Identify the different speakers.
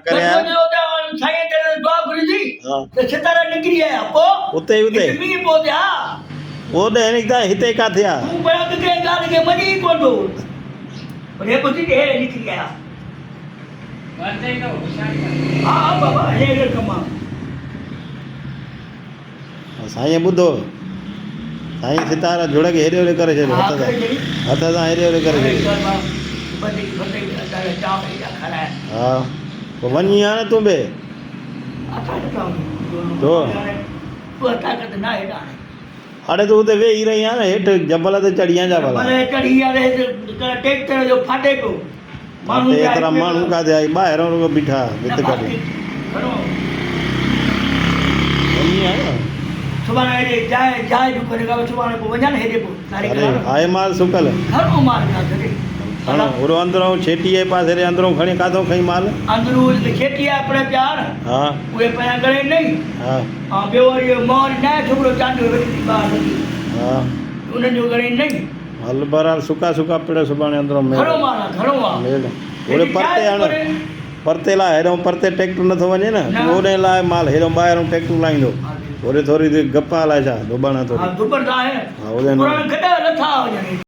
Speaker 1: કર્યા
Speaker 2: સાईं तेरे दुआ घुरी थी
Speaker 1: હા
Speaker 2: तो सितारा निकरी आया पो
Speaker 1: उते उते
Speaker 2: मी पोते हा
Speaker 1: ओॾे निकिता हिते किथे आहे
Speaker 2: तू बड़ा के गाल के मनी कोंडो पर ये बुद्धि हे निकरी आया हां बाबा हे कमा
Speaker 1: साईं ॿुधो साईं सितारा जुड़ के हेॾे होॾे करे छॾियो हथ सां हेॾे होॾे करे छॾियो हा पोइ वञी हाणे तूं बि तो हाणे तूं हुते वेही रही आहे न हेठि जबल ते चढ़ी आहियां भला हिते एतिरा माण्हू काथे आई ॿाहिरों रुगो बीठा भित कढी वञी आहे न अरे आहे माल सुकल खणो ओड़ो अंदरों छेटी जे पासे रे अंदरों खणी काथो खई माल हा हा हा हल बहरहाल सुका सुका पेड़ सुभाणे अंदरों मेल ओड़े परते हाणे परते लाइ हेॾो परते ट्रैक्टर नथो वञे न ओॾे लाइ माल हेॾो ॿाहिरों ट्रैक्टर लाहींदो ओॾे थोरी देरि गप्पा हलाए छा दुबण थोरी हा ओॾे